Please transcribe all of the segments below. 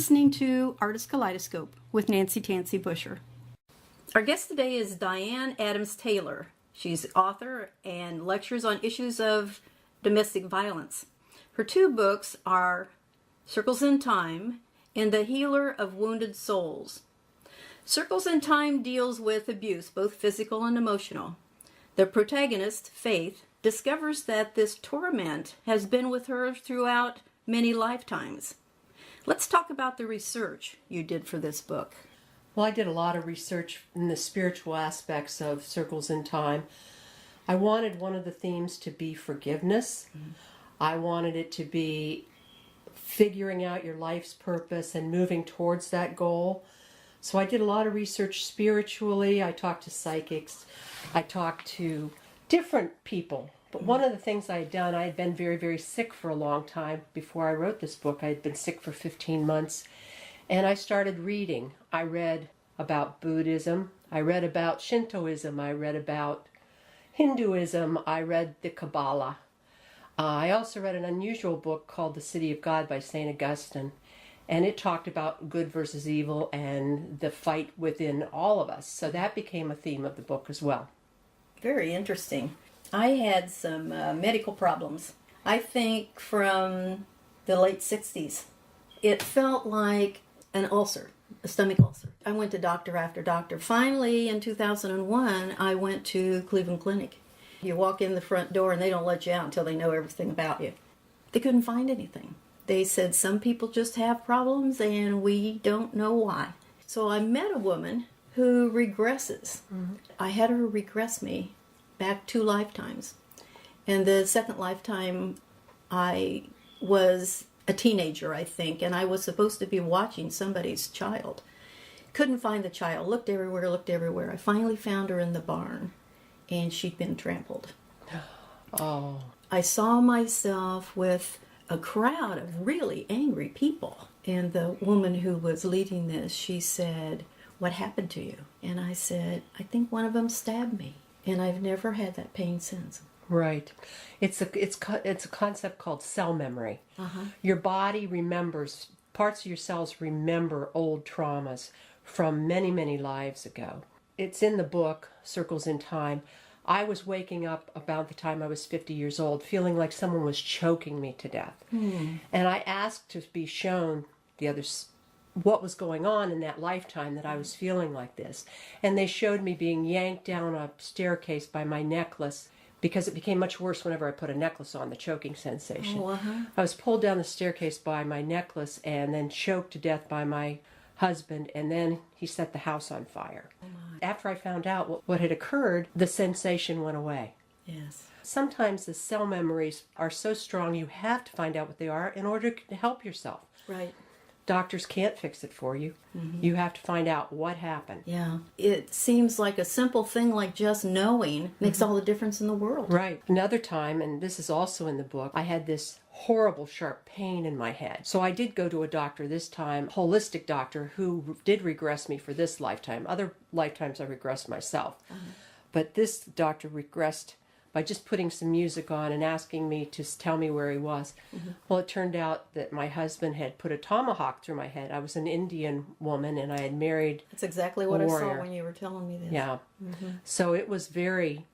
listening to Artist Kaleidoscope with Nancy Tansy Busher. Our guest today is Diane Adams-Taylor. She's author and lectures on issues of domestic violence. Her two books are Circles in Time and The Healer of Wounded Souls. Circles in Time deals with abuse, both physical and emotional. The protagonist, Faith, discovers that this torment has been with her throughout many lifetimes. Let's talk about the research you did for this book. Well, I did a lot of research in the spiritual aspects of Circles in Time. I wanted one of the themes to be forgiveness. I wanted it to be figuring out your life's purpose and moving towards that goal. So I did a lot of research spiritually. I talked to psychics. I talked to different people. But one of the things I had done, I had been very, very sick for a long time before I wrote this book. I had been sick for 15 months. And I started reading. I read about Buddhism. I read about Shintoism. I read about Hinduism. I read the Kabbalah. I also read an unusual book called The City of God by St. Augustine. And it talked about good versus evil and the fight within all of us. So that became a theme of the book as well. Very interesting. I had some medical problems, I think from the late 60s. It felt like an ulcer, a stomach ulcer. I went to doctor after doctor. Finally, in 2001, I went to Cleveland Clinic. You walk in the front door and they don't let you out until they know everything about you. They couldn't find anything. They said some people just have problems and we don't know why. So I met a woman who regresses. I had her regress me back 2 lifetimes. And the second lifetime, I was a teenager, I think, and I was supposed to be watching somebody's child. Couldn't find the child. Looked everywhere. I finally found her in the barn, and she'd been trampled. Oh. I saw myself with a crowd of really angry people. And the woman who was leading this, she said, "What happened to you?" And I said, "I think one of them stabbed me." And I've never had that pain since. Right. It's a concept called cell memory. Your body remembers, parts of your cells remember old traumas from many, many lives ago. It's in the book, Circles in Time. I was waking up about the time I was 50 years old, feeling like someone was choking me to death. And I asked to be shown what was going on in that lifetime that I was feeling like this. And they showed me being yanked down a staircase by my necklace, because it became much worse whenever I put a necklace on, the choking sensation. I was pulled down the staircase by my necklace and then choked to death by my husband, and then he set the house on fire. After I found out what had occurred, the sensation went away. Yes. Sometimes the cell memories are so strong you have to find out what they are in order to help yourself. Right. Doctors can't fix it for you. You have to find out what happened. Yeah. It seems like a simple thing like just knowing makes all the difference in the world. Right. Another time, and this is also in the book, I had this horrible sharp pain in my head. So I did go to a doctor this time, holistic doctor, who did regress me for this lifetime. Other lifetimes I regressed myself. But this doctor regressed by just putting some music on and asking me to tell me where he was. Well, it turned out that my husband had put a tomahawk through my head. I was an Indian woman, and I had married That's exactly what I saw when you were telling me this. Yeah. So it was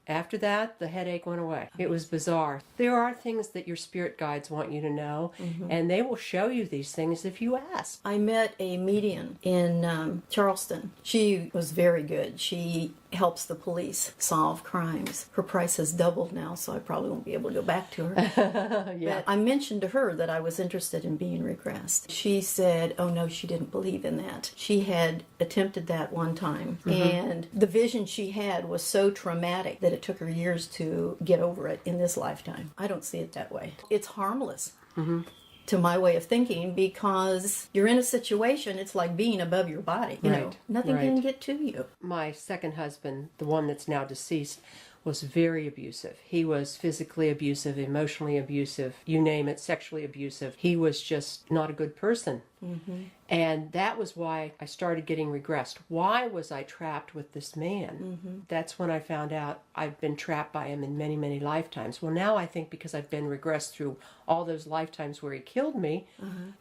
after that, the headache went away. It was bizarre. There are things that your spirit guides want you to know, and they will show you these things if you ask. I met a medium in Charleston. She was very good. She helps the police solve crimes. Her price has doubled now, so I probably won't be able to go back to her. But I mentioned to her that I was interested in being regressed. She said, oh no, she didn't believe in that. She had attempted that one time, and the vision she had was so traumatic that it took her years to get over it in this lifetime. I don't see it that way. It's harmless. To my way of thinking, because you're in a situation, it's like being above your body. You know, nothing can get to you. My second husband, the one that's now deceased, was very abusive. He was physically abusive, emotionally abusive, you name it, sexually abusive. He was just not a good person. And that was why I started getting regressed. Why was I trapped with this man? That's when I found out I've been trapped by him in many, many lifetimes. Well, now I think because I've been regressed through all those lifetimes where he killed me,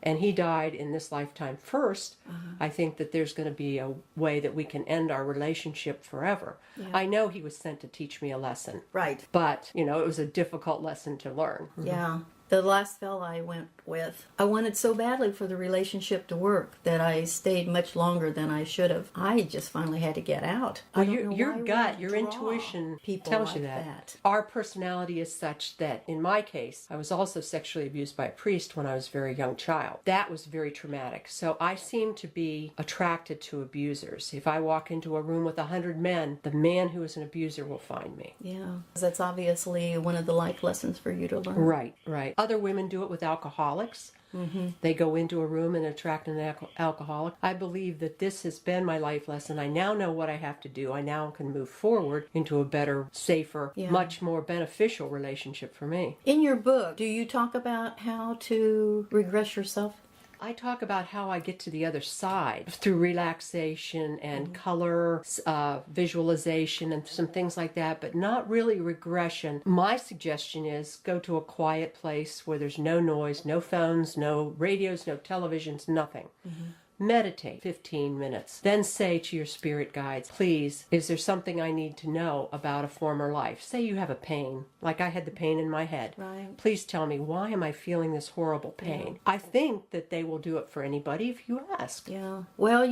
and he died in this lifetime first, I think that there's going to be a way that we can end our relationship forever. Yeah. I know he was sent to teach me a lesson. Right. But, it was a difficult lesson to learn. Yeah. The last fella I went with, I wanted so badly for the relationship to work that I stayed much longer than I should have. I just finally had to get out. Well, your gut, your intuition tells like you that. Our personality is such that, in my case, I was also sexually abused by a priest when I was a very young child. That was very traumatic. So I seem to be attracted to abusers. If I walk into a room with 100 men, the man who is an abuser will find me. Yeah, that's obviously one of the life lessons for you to learn. Right, right. Other women do it with alcoholics. They go into a room and attract an alcoholic. I believe that this has been my life lesson. I now know what I have to do. I now can move forward into a better, safer, much more beneficial relationship for me. In your book, do you talk about how to regress yourself? I talk about how I get to the other side through relaxation and color, visualization and some things like that, but not really regression. My suggestion is go to a quiet place where there's no noise, no phones, no radios, no televisions, nothing. Meditate 15 minutes. Then say to your spirit guides, please, is there something I need to know about a former life? Say you have a pain, like I had the pain in my head. Right. Please tell me, why am I feeling this horrible pain? I think that they will do it for anybody if you ask. Yeah. Well,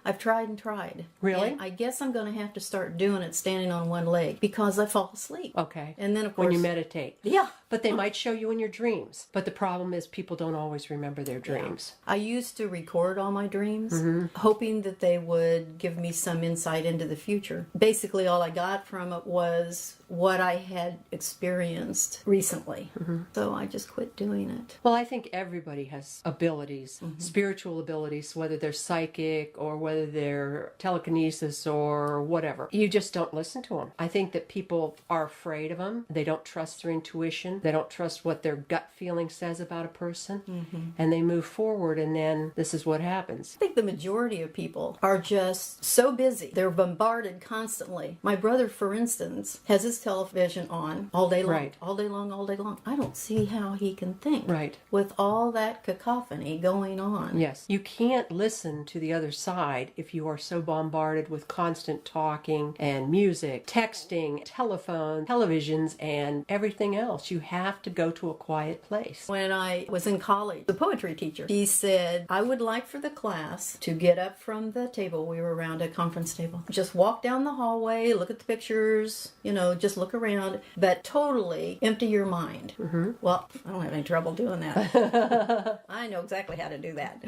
I've tried and tried. Really? And I guess I'm going to have to start doing it standing on one leg because I fall asleep. Okay. And then, of course... When you meditate. Yeah. But they might show you in your dreams. But the problem is people don't always remember their dreams. I used to record all my dreams, hoping that they would give me some insight into the future. Basically, all I got from it was what I had experienced recently. So I just quit doing it. Well, I think everybody has abilities, spiritual abilities, whether they're psychic or whether they're telekinesis or whatever. You just don't listen to them. I think that people are afraid of them. They don't trust their intuition. They don't trust what their gut feeling says about a person. And they move forward, and then this is what happens. I think the majority of people are just so busy. They're bombarded constantly. My brother, for instance, has his television on all day long. Right. All day long, all day long. I don't see how he can think. Right. With all that cacophony going on. Yes. You can't listen to the other side if you are so bombarded with constant talking and music, texting, telephone, televisions, and everything else. You have to go to a quiet place. When I was in college, the poetry teacher, he said, I would like for the class to get up from the table. We were around a conference table. Just walk down the hallway, look at the pictures, just look around, but totally empty your mind. Well, I don't have any trouble doing that. I know exactly how to do that.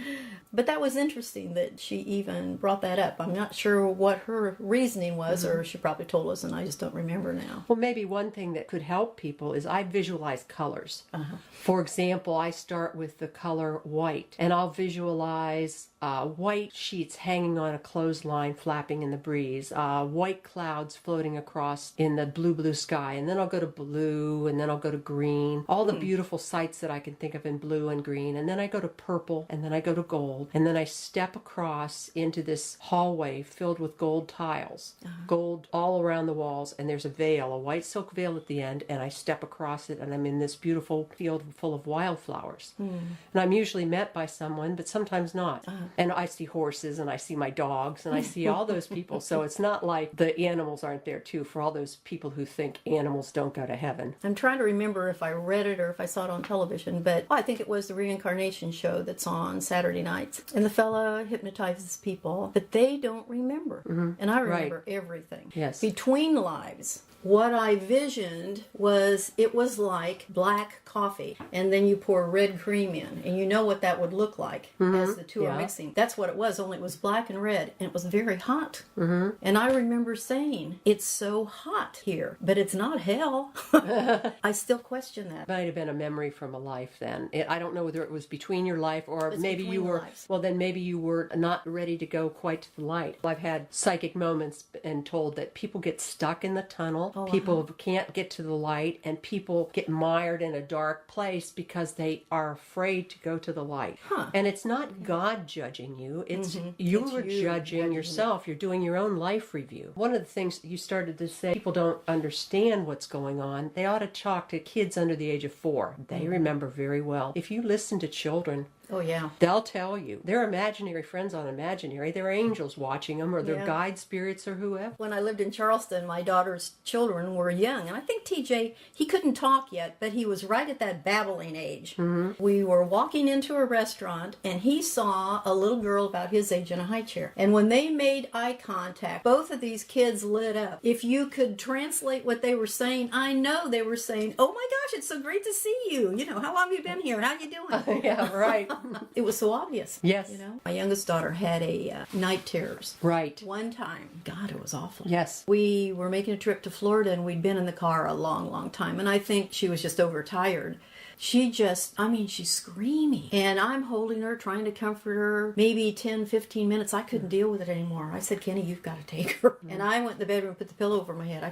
But that was interesting that she even brought that up. I'm not sure what her reasoning was, or she probably told us, and I just don't remember now. Well, maybe one thing that could help people is I visualize colors. For example, I start with the color white, and I'll visualize white sheets hanging on a clothesline flapping in the breeze, white clouds floating across in the blue sky, and then I'll go to blue, and then I'll go to green, all the beautiful sights that I can think of in blue and green, and then I go to purple, and then I go to gold, and then I step across into this hallway filled with gold tiles, gold all around the walls, and there's a veil, a white silk veil at the end, and I step across it, and I'm in this beautiful field full of wildflowers. And I'm usually met by someone, but sometimes not. And I see horses, and I see my dogs, and I see all those people, so it's not like the animals aren't there too, for all those people who think animals don't go to heaven. I'm trying to remember if I read it or if I saw it on television, but I think it was the reincarnation show that's on Saturday nights. And the fella hypnotizes people, but they don't remember. And I remember everything. Yes. Between lives, what I visioned was it was like black coffee, and then you pour red cream in, and you know what that would look like as the two are mixing fluorescing. That's what it was, only it was black and red, and it was very hot. Mm-hmm. And I remember saying, it's so hot here, but it's not hell. I still question that. Might have been a memory from a life then. I don't know whether it was between your life or maybe you were, well, then maybe you were not ready to go quite to the light. I've had psychic moments and told that people get stuck in the tunnel, people can't get to the light, and people get mired in a dark place because they are afraid to go to the light. And it's not God judging you, it's you're judging yourself. You're doing your own life review. One of the things that you started to say, people don't understand what's going on. They ought to talk to kids under the age of 4. They remember very well. If you listen to children, oh yeah, they'll tell you. They're imaginary friends on imaginary. They're angels watching them, or they're guide spirits, or whoever. When I lived in Charleston, my daughter's children were young, and I think TJ, he couldn't talk yet, but he was right at that babbling age. Mm-hmm. We were walking into a restaurant, and he saw a little girl about his age in a high chair. And when they made eye contact, both of these kids lit up. If you could translate what they were saying, I know they were saying, "Oh my gosh, it's so great to see you. You know, how long have you been here? How you doing?" Yeah, right. It was so obvious. Yes. You know, my youngest daughter had a night terrors. Right. One time. God, it was awful. Yes. We were making a trip to Florida, and we'd been in the car a long, long time. And I think she was just overtired. She just, I mean, she's screaming. And I'm holding her, trying to comfort her. Maybe 10, 15 minutes. I couldn't deal with it anymore. I said, Kenny, you've got to take her. Mm-hmm. And I went in the bedroom and put the pillow over my head. I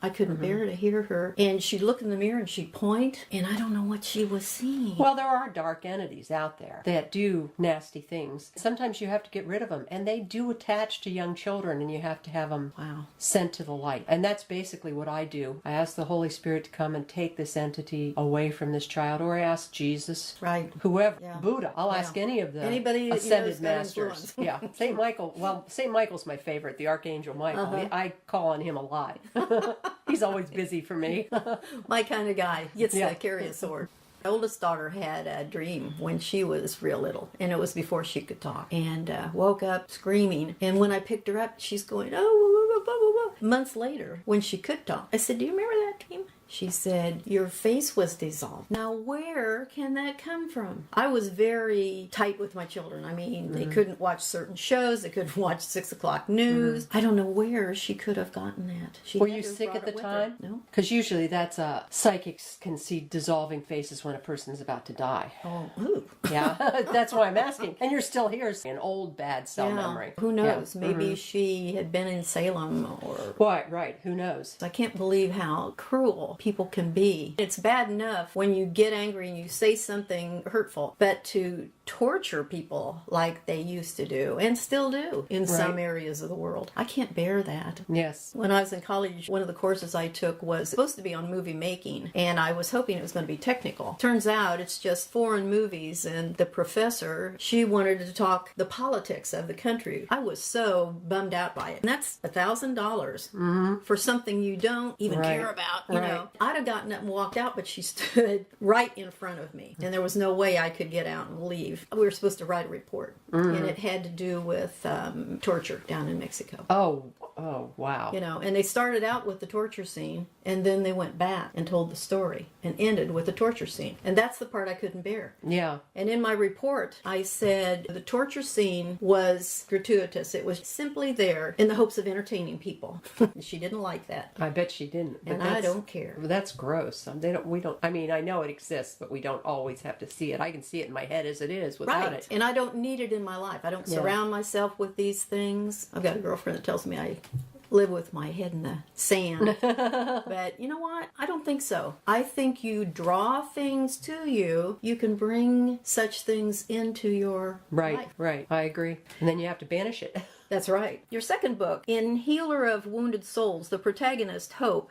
couldn't bear to hear her. And she'd look in the mirror and she'd point. And I don't know what she was seeing. Well, there are dark entities out there that do nasty things. Sometimes you have to get rid of them. And they do attach to young children, and you have to have them sent to the light. And that's basically what I do. I ask the Holy Spirit to come and take this entity away from this child. Or I ask Jesus, right? Whoever, Buddha. I'll ask any of the ascended masters. Yeah, Saint Michael. Well, Saint Michael's my favorite, the Archangel Michael. I call on him a lot. He's always busy for me. My kind of guy. Gets to carry a sword. My oldest daughter had a dream when she was real little, and it was before she could talk, and woke up screaming. And when I picked her up, she's going, oh, blah, blah, blah, blah. Months later, when she could talk, I said, do you remember that dream? She said, your face was dissolved. Now, where can that come from? I was very tight with my children. I mean, they couldn't watch certain shows. They couldn't watch 6 o'clock news. I don't know where she could have gotten that. Were you sick at the time? No. Because usually that's psychics can see dissolving faces when a person's about to die. Oh, ooh. Yeah, that's why I'm asking. And you're still here. An old bad cell memory. Who knows? Yeah. Maybe she had been in Salem or... Right. Who knows? I can't believe how cruel people can be. It's bad enough when you get angry and you say something hurtful, but to torture people like they used to do and still do in some areas of the world, I can't bear that. Yes. When I was in college, one of the courses I took was supposed to be on movie making, and I was hoping it was going to be technical. Turns out it's just foreign movies, and the professor, she wanted to talk the politics of the country. I was so bummed out by it. And that's $1,000 for something you don't even care about. You know, I'd have gotten up and walked out, but she stood right in front of me, and there was no way I could get out and leave. We were supposed to write a report, and it had to do with torture down in Mexico. Oh, wow. You know, and they started out with the torture scene, and then they went back and told the story and ended with the torture scene. And that's the part I couldn't bear. Yeah. And in my report, I said the torture scene was gratuitous. It was simply there in the hopes of entertaining people. She didn't like that. I bet she didn't. And I don't care. That's gross. We don't, I mean, I know it exists, but we don't always have to see it. I can see it in my head as it is without it. And I don't need it in my life. I don't surround myself with these things. I've got a girlfriend that tells me I live with my head in the sand. But you know what? I don't think so. I think you draw things to you. You can bring such things into your life. Right. I agree. And then you have to banish it. That's right. Your second book, in Healer of Wounded Souls, the protagonist, Hope,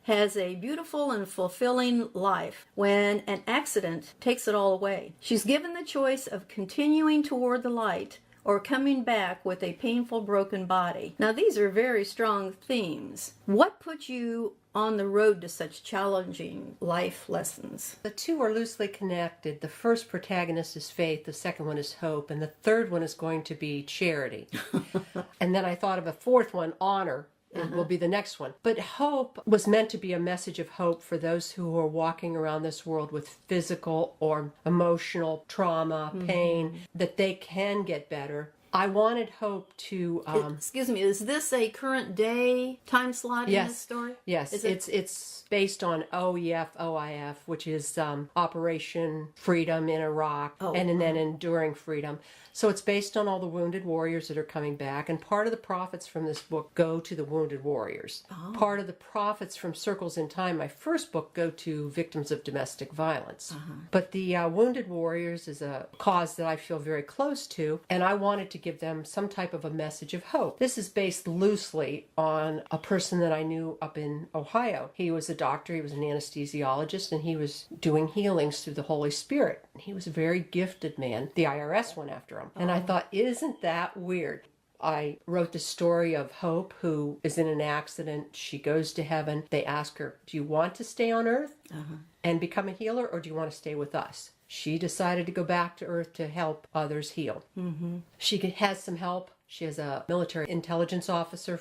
has a beautiful and fulfilling life when an accident takes it all away. She's given the choice of continuing toward the light or coming back with a painful broken body. Now, these are very strong themes. What put you on the road to such challenging life lessons? The two are loosely connected. The first protagonist is faith, the second one is hope, and the third one is going to be charity. And then I thought of a fourth one, honor. It will be the next one. But hope was meant to be a message of hope for those who are walking around this world with physical or emotional trauma, pain, that they can get better. I wanted hope to... Excuse me, is this a current day time slot in this story? Yes, it's based on OEF, which is Operation Freedom in Iraq, and then Enduring Freedom. So it's based on all the wounded warriors that are coming back, and part of the profits from this book go to the wounded warriors. Part of the profits from Circles in Time, my first book, go to victims of domestic violence. But the wounded warriors is a cause that I feel very close to, and I wanted to give them some type of a message of hope. This is based loosely on a person that I knew up in Ohio. He was a doctor, he was an anesthesiologist, and he was doing healings through the Holy Spirit. He was a very gifted man. The IRS went after him. And I thought, isn't that weird? I wrote the story of Hope, who is in an accident. She goes to heaven. They ask her, do you want to stay on earth and become a healer, or do you want to stay with us? She decided to go back to earth to help others heal. She has some help. She has a military intelligence officer,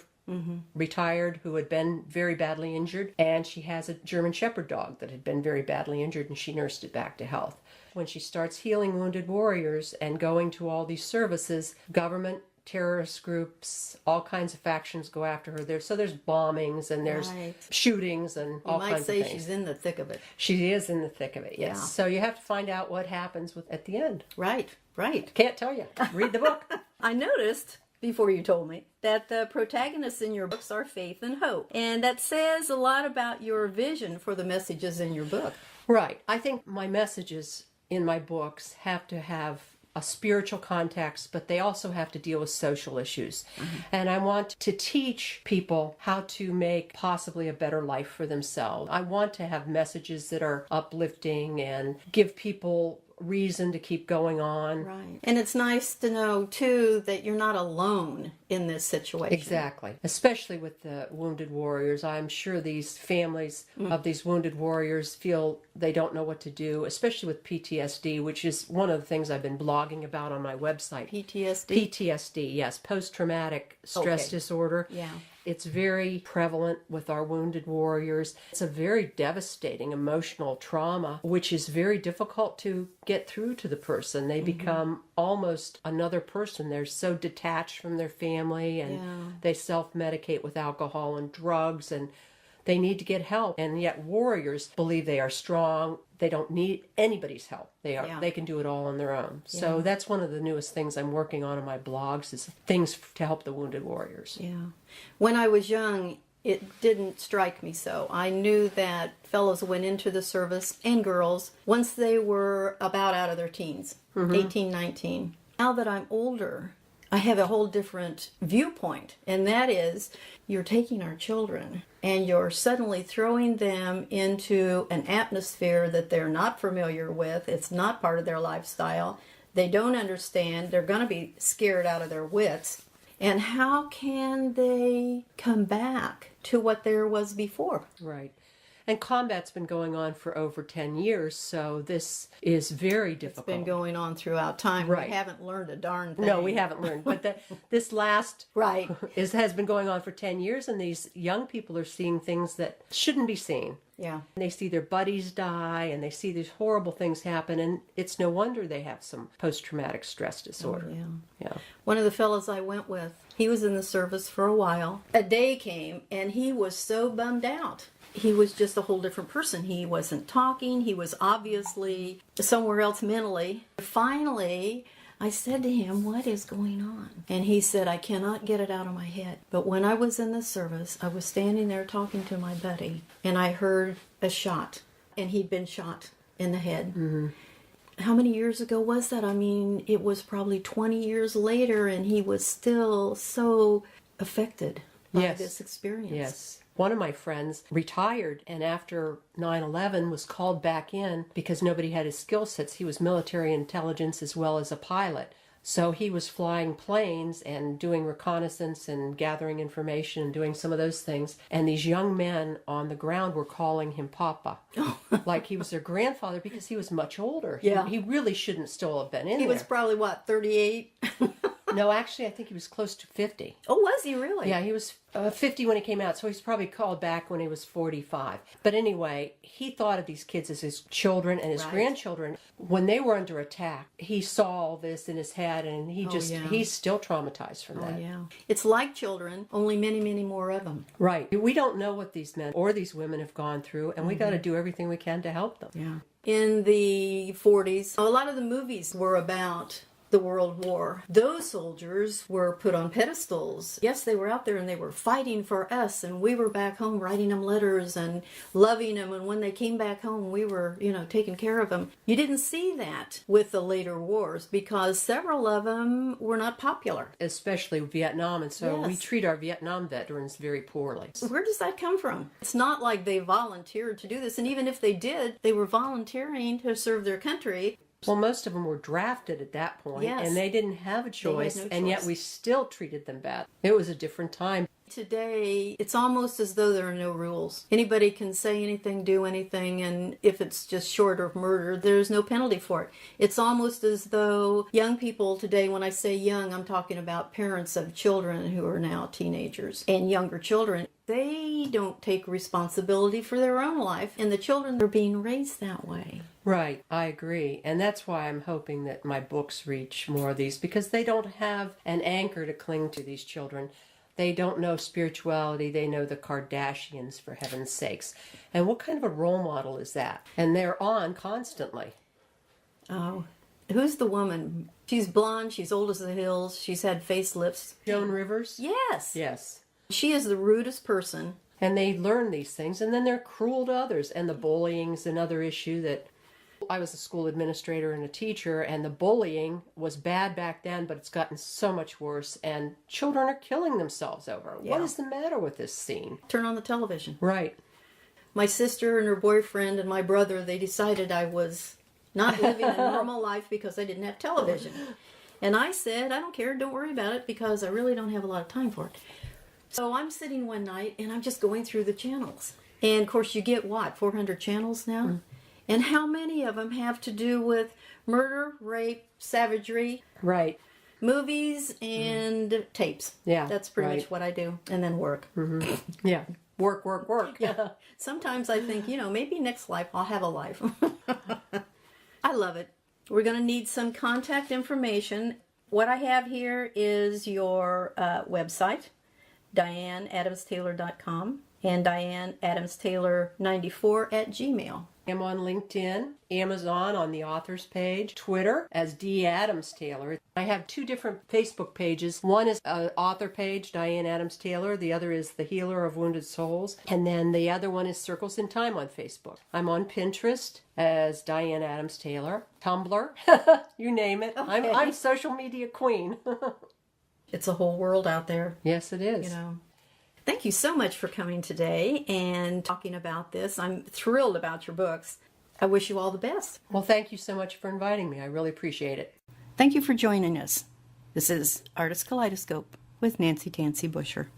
retired, who had been very badly injured. And she has a German Shepherd dog that had been very badly injured, and she nursed it back to health. When she starts healing wounded warriors and going to all these services, government, terrorist groups, all kinds of factions go after her. So there's bombings and there's shootings and all kinds of things. You might say she's in the thick of it. She is in the thick of it, yes. Yeah. So you have to find out what happens at the end. Right. Can't tell you. Read the book. I noticed, before you told me, that the protagonists in your books are faith and hope. And that says a lot about your vision for the messages in your book. Right. I think my messages in my books have to have a spiritual context, but they also have to deal with social issues. And I want to teach people how to make possibly a better life for themselves. I want to have messages that are uplifting and give people reason to keep going on. Right. And it's nice to know, too, that you're not alone in this situation. Exactly. Especially with the wounded warriors. I'm sure these families of these wounded warriors feel they don't know what to do, especially with PTSD, which is one of the things I've been blogging about on my website. PTSD, yes. Post-traumatic stress disorder. Yeah. It's very prevalent with our wounded warriors. It's a very devastating emotional trauma, which is very difficult to get through to the person. They become almost another person. They're so detached from their family, and they self-medicate with alcohol and drugs, and they need to get help. And yet warriors believe they are strong. They don't need anybody's help. They can do it all on their own. So that's one of the newest things I'm working on in my blogs, is things to help the wounded warriors. Yeah. When I was young, it didn't strike me so. I knew that fellows went into the service, and girls, once they were about out of their teens, 18, 19. Now that I'm older, I have a whole different viewpoint, and that is, you're taking our children and you're suddenly throwing them into an atmosphere that they're not familiar with. It's not part of their lifestyle. They don't understand. They're going to be scared out of their wits. And how can they come back to what there was before? Right. And combat's been going on for over 10 years, so this is very difficult. It's been going on throughout time. Right. We haven't learned a darn thing. No, we haven't learned. But this last has been going on for 10 years, and these young people are seeing things that shouldn't be seen. Yeah. And they see their buddies die, and they see these horrible things happen, and it's no wonder they have some post-traumatic stress disorder. Oh, yeah. One of the fellows I went with, he was in the service for a while. A day came, and he was so bummed out. He was just a whole different person. He wasn't talking. He was obviously somewhere else mentally. Finally, I said to him, what is going on? And he said, I cannot get it out of my head. But when I was in the service, I was standing there talking to my buddy, and I heard a shot, and he'd been shot in the head. How many years ago was that? I mean, it was probably 20 years later, and he was still so affected by this experience. Yes. One of my friends retired, and after 9/11 was called back in because nobody had his skill sets. He was military intelligence as well as a pilot. So he was flying planes and doing reconnaissance and gathering information and doing some of those things. And these young men on the ground were calling him Papa, like he was their grandfather, because he was much older. Yeah. He really shouldn't still have been in there. He was probably, 38? No, actually, I think he was close to 50. Oh, was he really? Yeah, he was 50 when he came out, so he's probably called back when he was 45. But anyway, he thought of these kids as his children and his grandchildren. When they were under attack, he saw all this in his head, and he's still traumatized from that. Yeah. It's like children, only many, many more of them. Right. We don't know what these men or these women have gone through, and we got to do everything we can to help them. Yeah. In the 40s, a lot of the movies were about the World War. Those soldiers were put on pedestals. Yes, they were out there and they were fighting for us, and we were back home writing them letters and loving them, and when they came back home, we were, taking care of them. You didn't see that with the later wars because several of them were not popular. Especially Vietnam, and so we treat our Vietnam veterans very poorly. Where does that come from? It's not like they volunteered to do this, and even if they did, they were volunteering to serve their country. Well, most of them were drafted at that point, and they didn't have a choice, and yet we still treated them bad. It was a different time. Today, it's almost as though there are no rules. Anybody can say anything, do anything, and if it's just short of murder, there's no penalty for it. It's almost as though young people today, when I say young, I'm talking about parents of children who are now teenagers and younger children. They don't take responsibility for their own life, and the children are being raised that way. Right, I agree. And that's why I'm hoping that my books reach more of these, because they don't have an anchor to cling to, these children. They don't know spirituality. They know the Kardashians, for heaven's sakes. And what kind of a role model is that? And they're on constantly. Oh, who's the woman? She's blonde. She's old as the hills. She's had facelifts. Joan Rivers? Yes. Yes. She is the rudest person. And they learn these things, and then they're cruel to others. And the bullying's another issue that... I was a school administrator and a teacher, and the bullying was bad back then, but it's gotten so much worse, and children are killing themselves over it. What is the matter with this scene? Turn on the television. Right. My sister and her boyfriend and my brother, they decided I was not living a normal life because I didn't have television. And I said, I don't care, don't worry about it, because I really don't have a lot of time for it. So I'm sitting one night, and I'm just going through the channels. And, of course, you get, 400 channels now? Mm. And how many of them have to do with murder, rape, savagery? Right. Movies and tapes. Yeah. That's pretty much what I do. And then work. Mm-hmm. Yeah. Work. Yeah. Sometimes I think, maybe next life I'll have a life. I love it. We're going to need some contact information. What I have here is your website, DianeAdamsTaylor.com, and DianeAdamsTaylor94@gmail.com. I'm on LinkedIn, Amazon on the author's page, Twitter as D. Adams Taylor. I have 2 different Facebook pages. One is an author page, Diane Adams Taylor. The other is The Healer of Wounded Souls. And then the other one is Circles in Time on Facebook. I'm on Pinterest as Diane Adams Taylor. Tumblr, you name it. Okay. I'm social media queen. It's a whole world out there. Yes, it is. Thank you so much for coming today and talking about this. I'm thrilled about your books. I wish you all the best. Well, thank you so much for inviting me. I really appreciate it. Thank you for joining us. This is Artist Kaleidoscope with Nancy Tansy Busher.